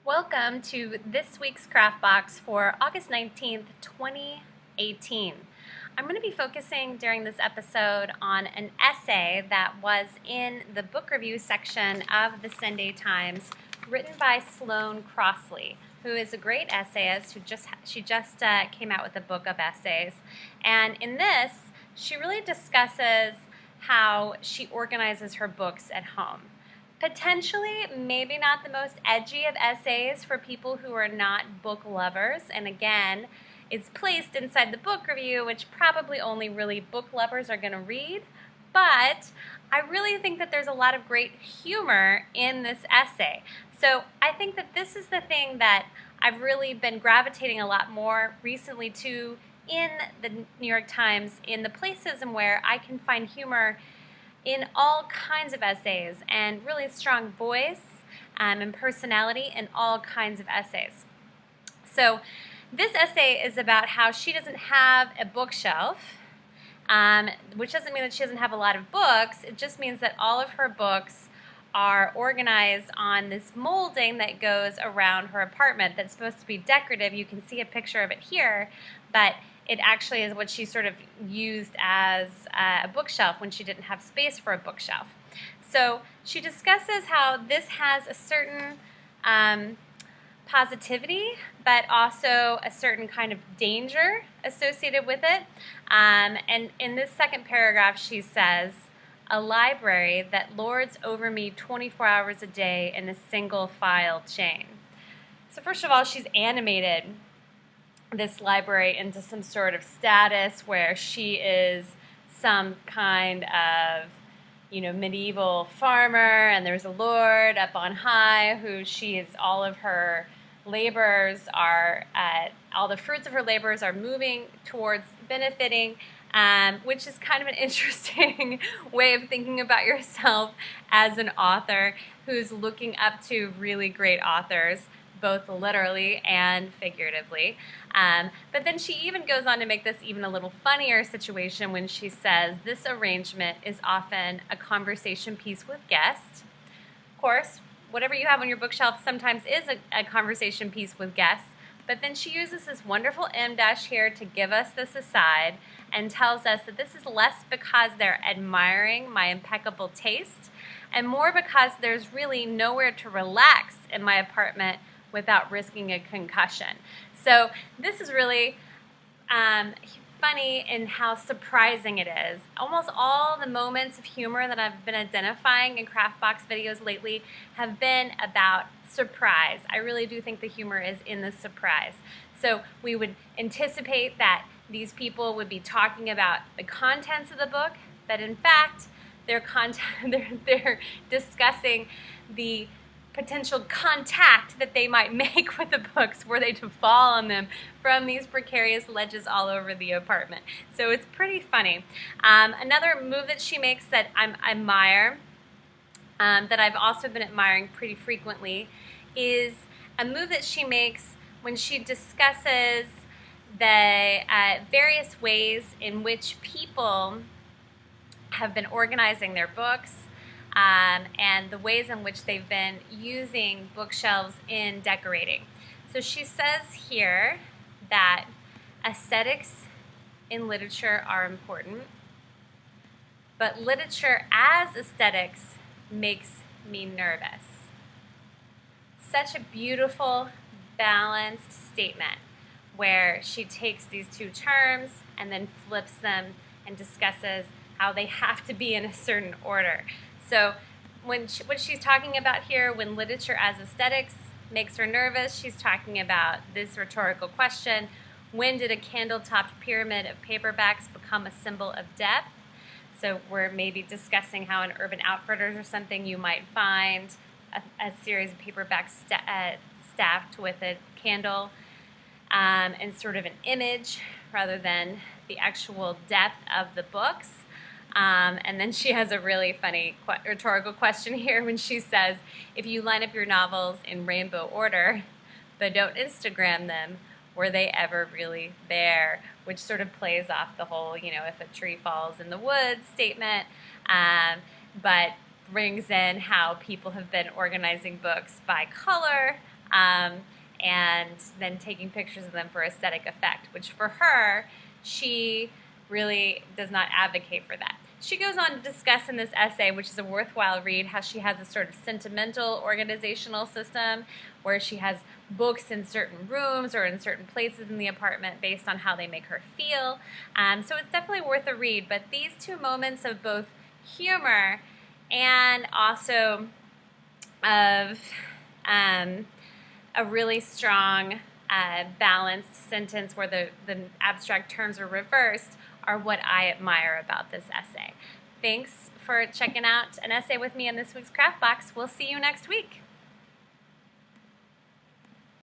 Welcome to this week's craft box for August 19th, 2018. I'm going to be focusing during this episode on an essay that was in the book review section of the Sunday Times, written by Sloane Crosley, who is a great essayist who just came out with a book of essays. And in this, she really discusses how she organizes her books at home. Potentially, maybe not the most edgy of essays for people who are not book lovers. And again, it's placed inside the book review, which probably only really book lovers are going to read. But I really think that there's a lot of great humor in this essay. So I think that this is the thing that I've really been gravitating a lot more recently to in the New York Times, in the places where I can find humor in all kinds of essays and really strong voice and personality in all kinds of essays. So this essay is about how she doesn't have a bookshelf, which doesn't mean that she doesn't have a lot of books. It just means that all of her books are organized on this molding that goes around her apartment that's supposed to be decorative. You can see a picture of it here, but it actually is what she sort of used as a bookshelf when she didn't have space for a bookshelf. So she discusses how this has a certain positivity, but also a certain kind of danger associated with it. And in this second paragraph, she says, "A library that lords over me 24 hours a day in a single file chain." So first of all, she's animated this library into some sort of status where she is some kind of, medieval farmer, and there's a lord up on high who all of her labors are, all the fruits of her labors are moving towards benefiting, which is kind of an interesting way of thinking about yourself as an author who's looking up to really great authors, both literally and figuratively. But then she even goes on to make this even a little funnier situation when she says, "This arrangement is often a conversation piece with guests." Of course, whatever you have on your bookshelf sometimes is a conversation piece with guests. But then she uses this wonderful em dash here to give us this aside and tells us that this is less because they're admiring my impeccable taste and more because there's really nowhere to relax in my apartment without risking a concussion. So this is really funny in how surprising it is. Almost all the moments of humor that I've been identifying in Craft Box videos lately have been about surprise. I really do think the humor is in the surprise. So we would anticipate that these people would be talking about the contents of the book, but in fact, they're discussing the potential contact that they might make with the books were they to fall on them from these precarious ledges all over the apartment. So it's pretty funny. Another move that she makes that I admire, that I've also been admiring pretty frequently, is a move that she makes when she discusses the various ways in which people have been organizing their books, and the ways in which they've been using bookshelves in decorating. So she says here that aesthetics in literature are important, but literature as aesthetics makes me nervous. Such a beautiful, balanced statement where she takes these two terms and then flips them and discusses how they have to be in a certain order. So what she's talking about here, when literature as aesthetics makes her nervous, she's talking about this rhetorical question: when did a candle-topped pyramid of paperbacks become a symbol of depth? So we're maybe discussing how in Urban Outfitters or something you might find a series of paperbacks stacked with a candle and sort of an image rather than the actual depth of the books. And then she has a really funny rhetorical question here when she says, if you line up your novels in rainbow order, but don't Instagram them, were they ever really there? Which sort of plays off the whole, if a tree falls in the woods statement, but brings in how people have been organizing books by color, and then taking pictures of them for aesthetic effect, which for her, she really does not advocate for that. She goes on to discuss in this essay, which is a worthwhile read, how she has a sort of sentimental organizational system where she has books in certain rooms or in certain places in the apartment based on how they make her feel. So it's definitely worth a read. But these two moments of both humor and also of a really strong balanced sentence where the abstract terms are reversed are what I admire about this essay. Thanks for checking out an essay with me in this week's Craft Box. We'll see you next week.